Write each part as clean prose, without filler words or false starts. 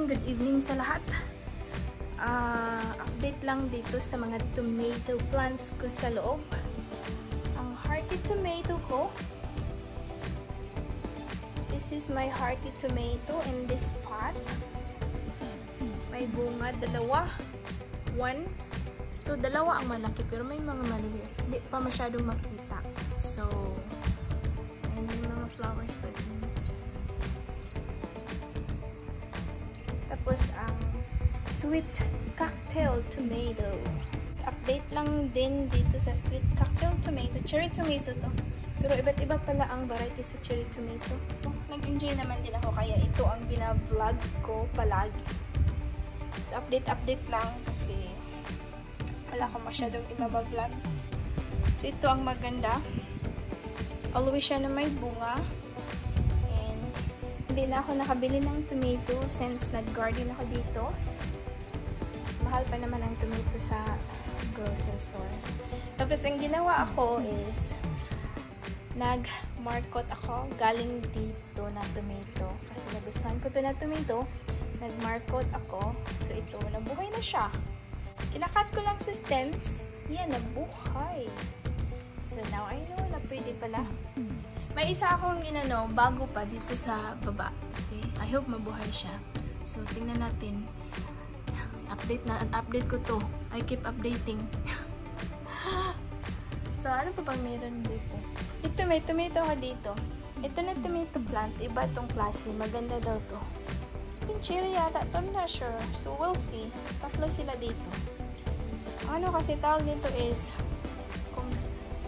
good evening sa lahat. Update lang dito sa mga tomato plants ko sa loob. Ang hearty tomato ko. This is my hearty tomato in this pot. May bunga, dalawa. One. So, dalawa ang malaki pero may mga maliliit. Hindi pa masyadong makita. So, may mga flowers pa din. Tapos, ang sweet cocktail tomato. Update lang din dito sa sweet cocktail tomato. Cherry tomato to. Pero iba't iba pala ang variety sa cherry tomato. So, nag-enjoy naman din ako kaya ito ang bina-vlog ko palagi. So, update lang kasi wala akong masyadong ibaba-vlog. So, ito ang maganda. Always siya na may bunga. Hindi na ako nakabili ng tomato since nag-garden ako dito. Mahal pa naman ang tomato sa grocery store. Tapos, ang ginawa ako is nag-markot ako galing dito na tomato. Kasi nagustuhan ko ito na tomato. Nag-markot ako. So, ito, nabuhay na siya. Kinakat ko lang sa stems. Yan, nabuhay. So, now I know na pwede pala. May isa akong inano, bago pa dito sa baba. Kasi, I hope mabuhay siya. So, tingnan natin. Update ko to. I keep updating. So, ano pa bang meron dito? Ito, may tomato ka dito. Ito na tomato plant. Iba itong klase. Maganda daw to. Itong cherry yata. I'm not sure. So, we'll see. Tatlo sila dito. Ano kasi tawag nito is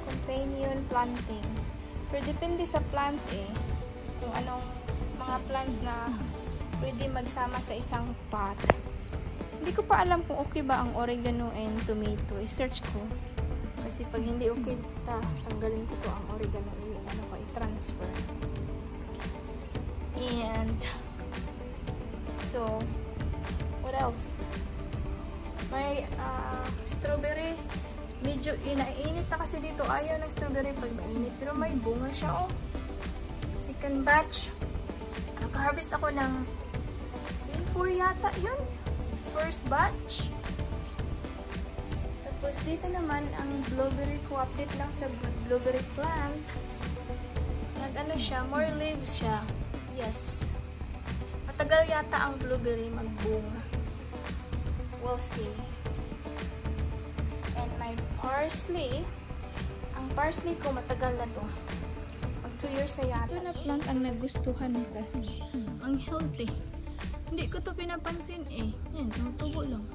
companion planting. Pero depende sa plants kung anong mga plants na pwede magsama sa isang pot. Hindi ko pa alam kung okay ba ang oregano and tomato. I-search ko. Kasi pag hindi okay, tanggalin ko to ang oregano. I-transfer. And so, what else? May strawberry. Medyo inainit na kasi dito. Ayaw ng strawberry pag mainit. Pero may bunga siya, oh. Second batch. Nag-harvest ako ng 4 yata yun. First batch. Tapos dito naman, ang blueberry ko. Update lang sa blueberry plant. Nag-ano siya, more leaves siya. Yes. Matagal yata ang blueberry magbunga. We'll see. And my parsley, ang parsley ko matagal na to. Mag 2 years na yata. Ito na plant ang nagustuhan ko. Ang healthy. Hindi ko to pinapansin Yan, tumutubo lang.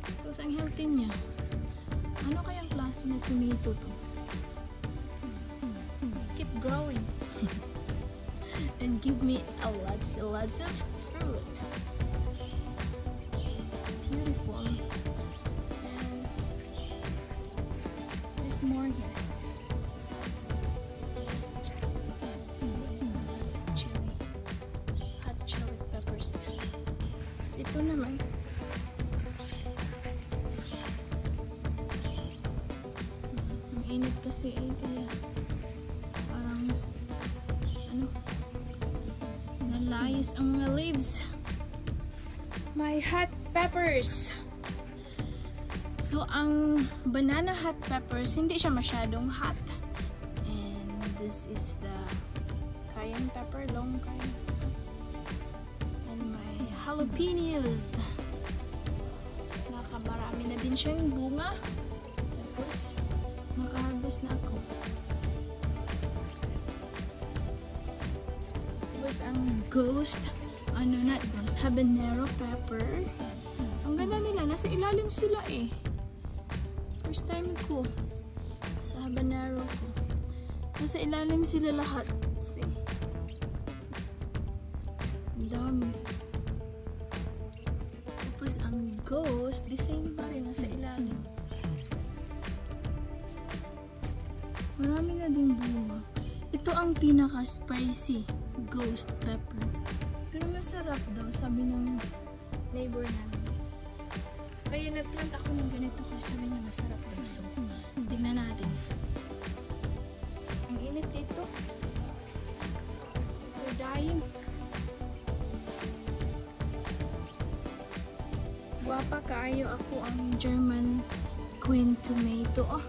Tapos ang healthy niya. Ano kayang klase na tomato to? Keep growing. And give me a lots of fruit. Beautiful. And there's more here. Chili. Hot chili peppers. So, ito naman. Ang init kasi kaya parang nalayas ang mga leaves. My hot peppers. So, ang banana hot peppers, hindi siya masyadong hot. And this is the cayenne pepper, long cayenne pepper. And my jalapenos. Nakamarami na din siyang bunga. Tapos, maka-harvest na ako. Tapos, ang ghost, not ghost, habanero pepper. Ang ganda nila, nasa ilalim sila First time ko sa habanero ko. Nasa ilalim sila lahat. See? Ang dami. Tapos ang ghost, the same pa rin, nasa ilalim. Marami na din bunga. Ito ang pinaka-spicy ghost pepper. Pero masarap daw, sabi ng neighbor namin. Kaya nagplant ako ng ganito kasi sabi niya masarap daw. So, tignan natin. Ang init dito. We're dying. Guwapa kaayo ako ang German Queen Tomato. Oh,